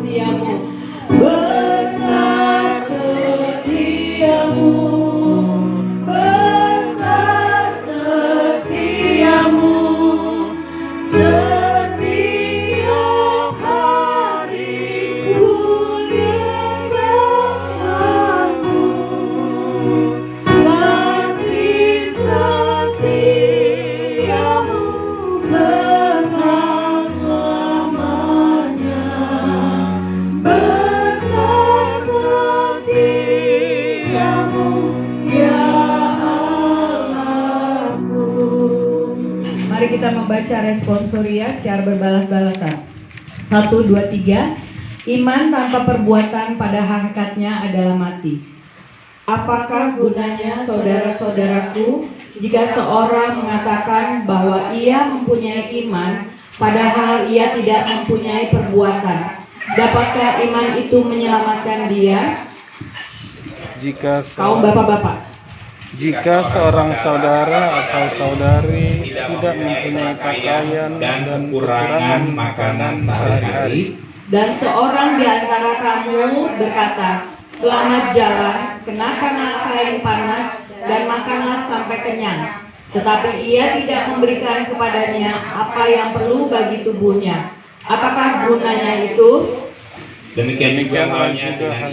setiamu, besar setiamu, besar setiamu. Setiap hari ku lihatmu, kasih setiamu kekal selamanya. Besar setiamu ya Allahku. Mari kita membaca responsoria secara berbalas-balasan. 1, 2, 3. Iman tanpa perbuatan pada hakikatnya adalah mati. Apakah gunanya saudara-saudaraku jika seorang mengatakan bahwa ia mempunyai iman padahal ia tidak mempunyai perbuatan? Dapatkah iman itu menyelamatkan dia? Kaum bapak-bapak, Jika seorang saudara atau saudari tidak mempunyai pakaian dan kekurangan makanan sehari-hari, dan seorang di antara kamu berkata, selamat jalan, kenakanlah kain panas dan makanlah sampai kenyang, tetapi ia tidak memberikan kepadanya apa yang perlu bagi tubuhnya, apakah gunanya itu? Demikian juga halnya dengan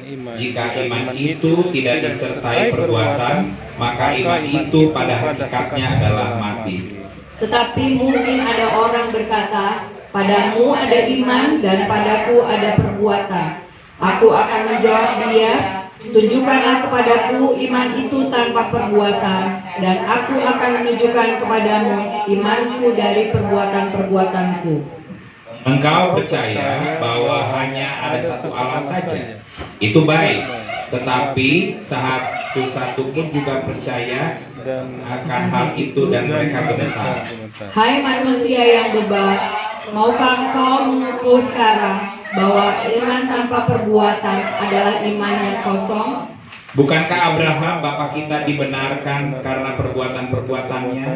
iman. Jika iman itu tidak disertai perbuatan, maka iman itu pada hakikatnya adalah mati. Tetapi mungkin ada orang berkata, padamu ada iman dan padaku ada perbuatan. Aku akan menjawab dia, tunjukkanlah kepadaku iman itu tanpa perbuatan, dan aku akan menunjukkan kepadamu imanku dari perbuatan-perbuatanku. Engkau percaya bahwa hanya ada satu Allah saja. Itu baik. Tetapi satu pun juga percaya akan hal itu dan mereka benar. Hai manusia yang bebal, maukah engkau mengukur sekarang bahwa iman tanpa perbuatan adalah iman yang kosong? Bukankah Abraham bapa kita dibenarkan karena perbuatan-perbuatannya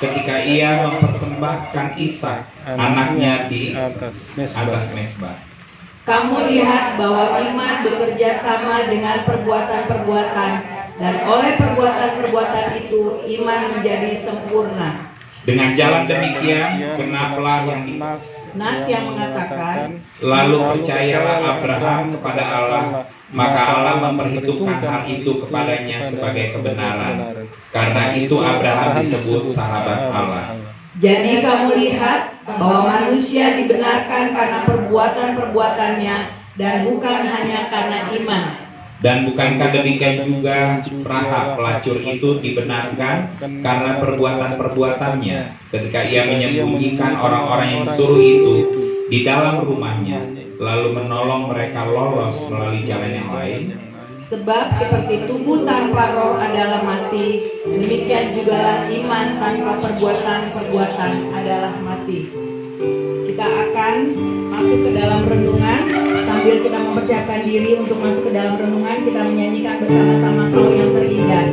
ketika ia mempersembahkan Ishak anaknya di atas mezbah? Kamu lihat bahwa iman bekerja sama dengan perbuatan-perbuatan, dan oleh perbuatan-perbuatan itu iman menjadi sempurna. Dengan jalan demikian, genaplah yang Nas yang mengatakan, lalu percayalah Abraham kepada Allah, maka Allah memperhitungkan hal itu kepadanya sebagai kebenaran. Karena itu Abraham disebut sahabat Allah. Jadi kamu lihat bahwa manusia dibenarkan karena perbuatan-perbuatannya dan bukan hanya karena iman. Dan bukankah demikian juga Rahab pelacur itu dibenarkan karena perbuatan-perbuatannya ketika ia menyembunyikan orang-orang yang disuruh itu di dalam rumahnya, lalu menolong mereka lolos melalui jalan yang lain? Sebab seperti tubuh tanpa roh adalah mati, demikian jugalah iman tanpa perbuatan-perbuatan adalah mati. Kita akan masuk ke dalam renungan. Sambil kita mempersiapkan diri untuk masuk ke dalam renungan, kita menyanyikan bersama-sama Kau yang terindah.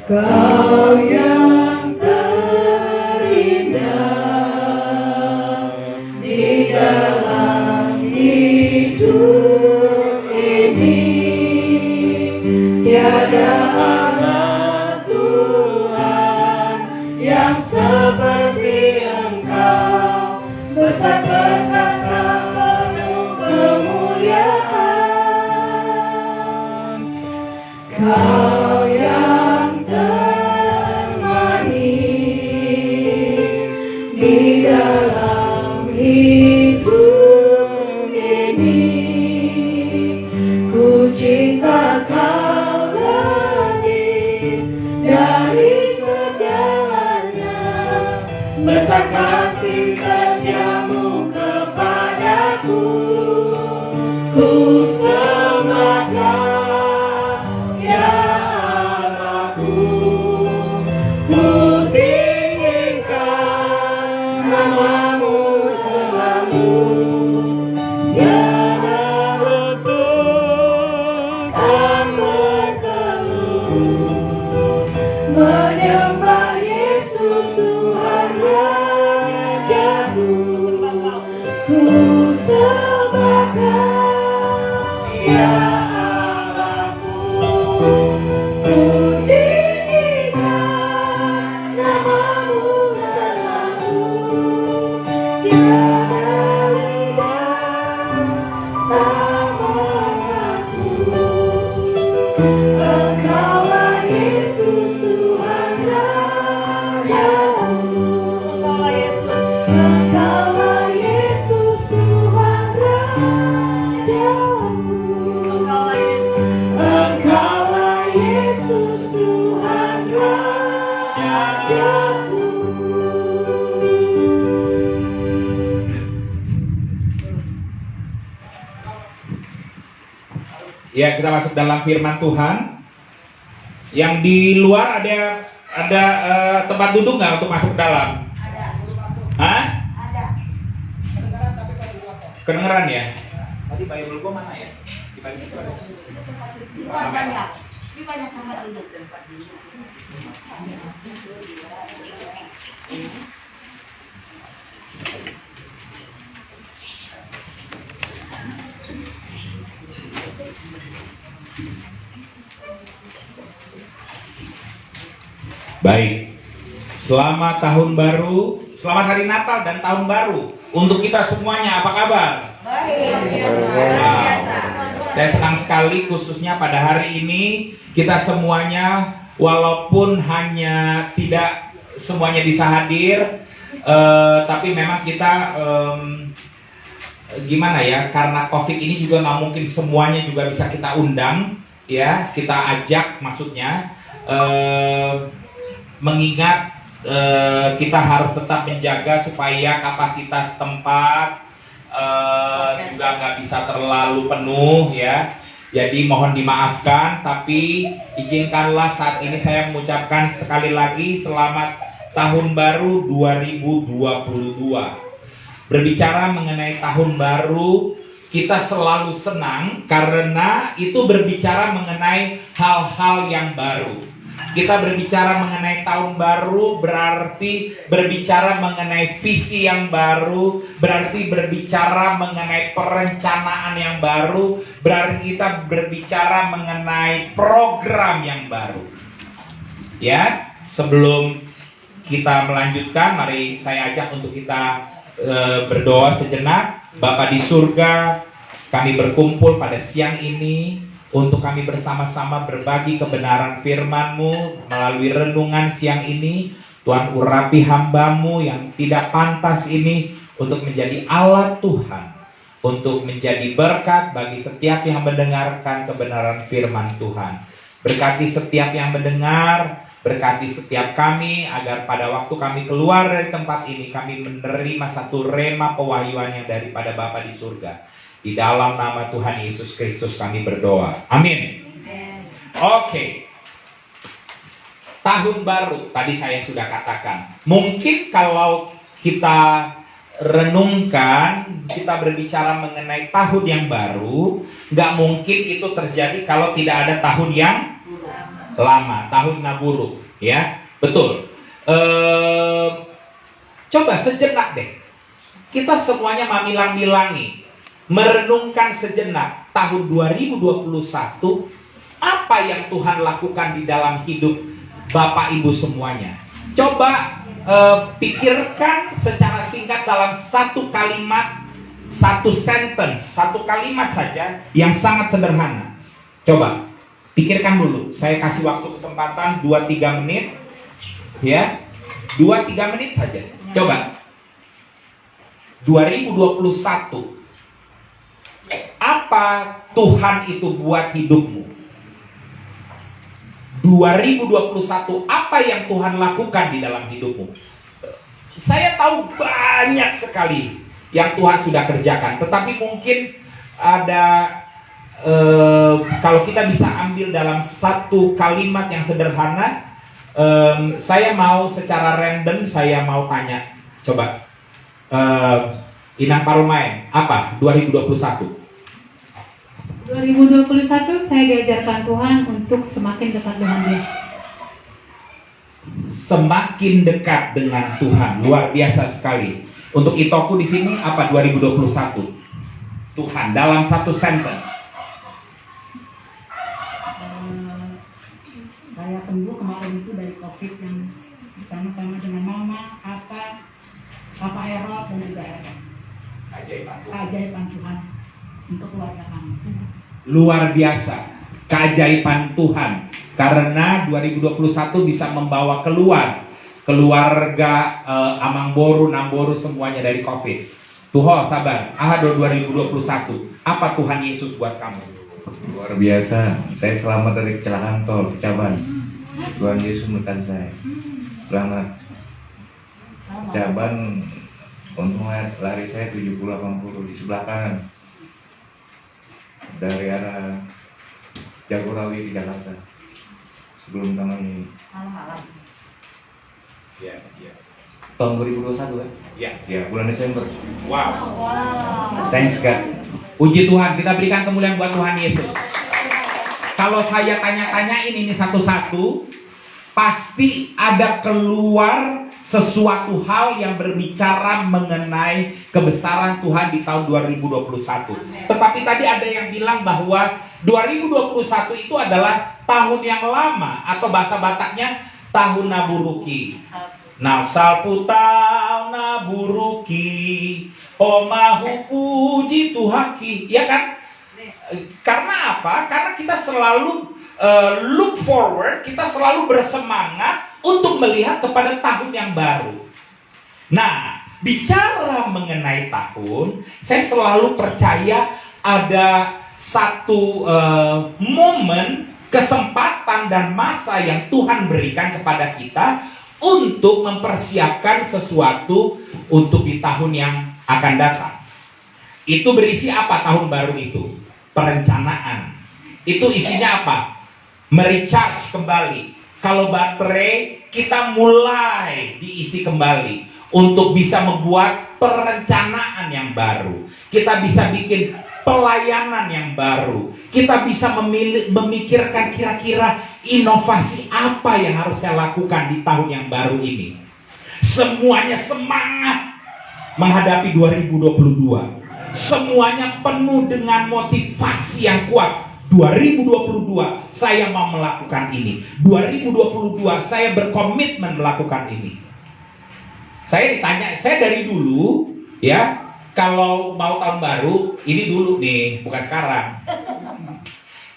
Kau yang terindah di dalam hidup ini, tiada anak Tuhan yang seperti Engkau, besar perkasa penuh kemuliaan. Kau yang termanis di dalam hidup ini, ku cinta Kau lebih dari segalanya, besar kasih setiamu kepadaku, ku sembahkan ya Allahku, ku tinggikan namamu selalu. Segala Ya, kita masuk dalam firman Tuhan. Yang di luar ada tempat duduk nggak untuk masuk ke dalam? Ada. Hah? Ada. Kedengeran ya? Tadi Bible gua mana ya? Di Bible itu ada. Banyak. Ini banyak tempat duduk. Baik. Selamat tahun baru, selamat hari Natal dan tahun baru untuk kita semuanya. Apa kabar? Wow. Saya senang sekali khususnya pada hari ini kita semuanya, walaupun hanya tidak semuanya bisa hadir, tapi memang kita gimana ya, karena COVID ini juga nggak mungkin semuanya juga bisa kita undang, ya, kita ajak maksudnya, mengingat kita harus tetap menjaga supaya kapasitas tempat juga nggak bisa terlalu penuh, ya. Jadi mohon dimaafkan, tapi izinkanlah saat ini saya mengucapkan sekali lagi selamat tahun baru 2022. Berbicara mengenai tahun baru, kita selalu senang karena itu berbicara mengenai hal-hal yang baru. Kita berbicara mengenai tahun baru berarti berbicara mengenai visi yang baru, berarti berbicara mengenai perencanaan yang baru, berarti kita berbicara mengenai program yang baru. Ya, sebelum kita melanjutkan, mari saya ajak untuk kita berdoa sejenak. Bapa di surga, kami berkumpul pada siang ini untuk kami bersama-sama berbagi kebenaran firman-Mu melalui renungan siang ini. Tuhan, urapi hamba-Mu yang tidak pantas ini untuk menjadi alat Tuhan, untuk menjadi berkat bagi setiap yang mendengarkan kebenaran firman Tuhan. Berkati setiap yang mendengar, berkati setiap kami, agar pada waktu kami keluar dari tempat ini, kami menerima satu rema pewahyuan yang daripada Bapa di surga. Di dalam nama Tuhan Yesus Kristus kami berdoa. Amin. Oke. Tahun baru, tadi saya sudah katakan. Mungkin kalau kita renungkan, kita berbicara mengenai tahun yang baru, nggak mungkin itu terjadi kalau tidak ada tahun yang lama, tahun Naburu, ya, betul. Coba sejenak deh, kita semuanya mamilang-milangi, merenungkan sejenak tahun 2021, apa yang Tuhan lakukan di dalam hidup Bapak Ibu semuanya. Coba pikirkan secara singkat dalam satu kalimat, satu sentence, satu kalimat saja yang sangat sederhana. Coba pikirkan dulu, saya kasih waktu kesempatan 2-3 menit, ya, 2-3 menit saja. Coba 2021, apa Tuhan itu buat hidupmu? 2021, apa yang Tuhan lakukan di dalam hidupmu? Saya tahu banyak sekali yang Tuhan sudah kerjakan, tetapi mungkin ada kalau kita bisa ambil dalam satu kalimat yang sederhana, saya mau secara random, saya mau tanya, coba Inang Parumain, apa 2021? 2021 saya diajarkan Tuhan untuk semakin dekat dengan Dia. Semakin dekat dengan Tuhan, luar biasa sekali. Untuk Itoku di sini apa 2021? Tuhan dalam satu sentence. Saya sembuh kemarin itu dari COVID yang bersama-sama dengan Mama, Papa Erol dan juga Erol. Keajaiban Tuhan untuk keluarga kami. Luar biasa, keajaiban Tuhan. Karena 2021 bisa membawa keluarga Amangboru, Namboru semuanya dari COVID. Tuhan sabar, ahado 2021. Apa Tuhan Yesus buat kamu? Luar biasa, saya selamat dari kecelakaan tol Caban. Tuhan Yesus menekan saya. Selamat. Caban, untung lari saya 70-80 di sebelah kanan. Dari arah Jagorawi di Jakarta sebelum tahun ini. Malam-malam. Ya, ya. Tahun 2021 kan? Ya. Ya, bulan Desember. Wow. Wow. Thanks God. Puji Tuhan, kita berikan kemuliaan buat Tuhan Yesus. Kalau saya tanya-tanyain ini satu-satu, pasti ada keluar sesuatu hal yang berbicara mengenai kebesaran Tuhan di tahun 2021. Tetapi tadi ada yang bilang bahwa 2021 itu adalah tahun yang lama, atau bahasa Bataknya tahun Naburuki. Nah, salputau naburuki, omahu puji Tuhaki, ya kan? Karena apa? Karena kita selalu look forward, kita selalu bersemangat untuk melihat kepada tahun yang baru. Nah, bicara mengenai tahun, saya selalu percaya ada satu momen, kesempatan dan masa yang Tuhan berikan kepada kita untuk mempersiapkan sesuatu untuk di tahun yang akan datang. Itu berisi apa tahun baru itu? Perencanaan. Itu isinya apa? Merecharge kembali. Kalau baterai kita mulai diisi kembali untuk bisa membuat perencanaan yang baru. Kita bisa bikin pelayanan yang baru. Kita bisa memikirkan kira-kira inovasi apa yang harus saya lakukan di tahun yang baru ini. Semuanya semangat menghadapi 2022. Semuanya penuh dengan motivasi yang kuat. 2022 saya mau melakukan ini. 2022 saya berkomitmen melakukan ini. Saya ditanya, saya dari dulu ya, kalau mau tahun baru, ini dulu nih, bukan sekarang.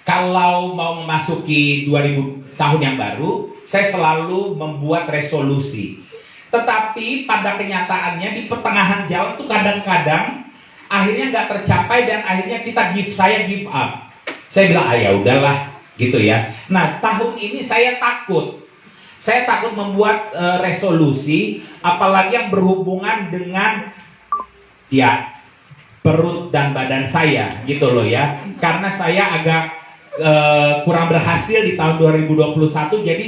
Kalau mau memasuki 2000 tahun yang baru, saya selalu membuat resolusi. Tetapi pada kenyataannya di pertengahan jalan tuh kadang-kadang akhirnya nggak tercapai dan akhirnya saya give up. Saya bilang, ya udahlah, gitu ya. Nah, tahun ini saya takut. Saya takut membuat resolusi, apalagi yang berhubungan dengan ya perut dan badan saya, gitu loh ya. Karena saya agak kurang berhasil di tahun 2021, jadi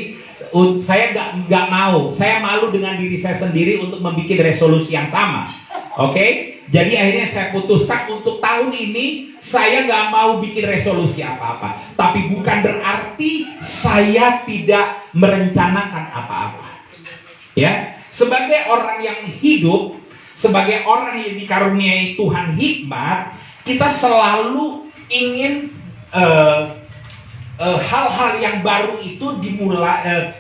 saya nggak mau. Saya malu dengan diri saya sendiri untuk membuat resolusi yang sama. Oke? Jadi akhirnya saya putuskan untuk tahun ini saya nggak mau bikin resolusi apa-apa. Tapi bukan berarti saya tidak merencanakan apa-apa. Ya, sebagai orang yang hidup, sebagai orang yang dikaruniai Tuhan hikmat, kita selalu ingin hal-hal yang baru itu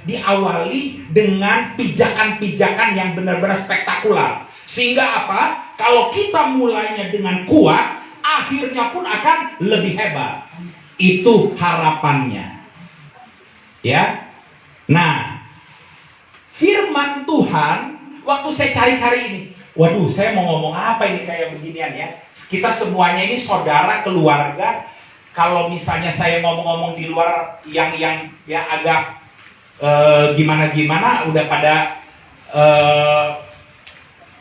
diawali dengan pijakan-pijakan yang benar-benar spektakular. Sehingga apa? Kalau kita mulainya dengan kuat, akhirnya pun akan lebih hebat. Itu harapannya. Ya. Nah, firman Tuhan, waktu saya cari-cari ini, waduh, saya mau ngomong apa ini kayak beginian ya? Kita semuanya ini saudara, keluarga. Kalau misalnya saya ngomong-ngomong di luar yang ya agak gimana-gimana, udah pada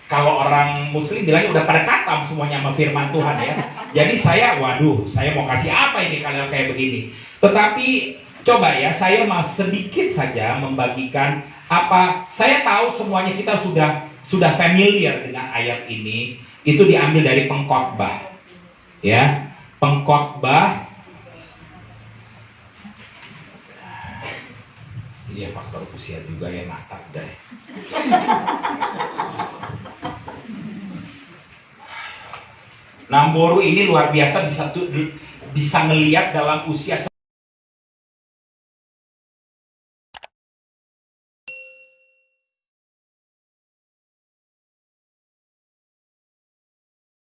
kalau orang muslim bilangnya udah pada katam semuanya sama firman Tuhan ya. Jadi saya mau kasih apa ini kalau kayak begini. Tetapi coba ya, saya mau sedikit saja membagikan apa. Saya tahu semuanya kita sudah familiar dengan ayat ini. Itu diambil dari Pengkhotbah. Ya, Pengkhotbah. Ini ya faktor usia juga yang natap deh. Namboru ini luar biasa bisa ngelihat dalam usia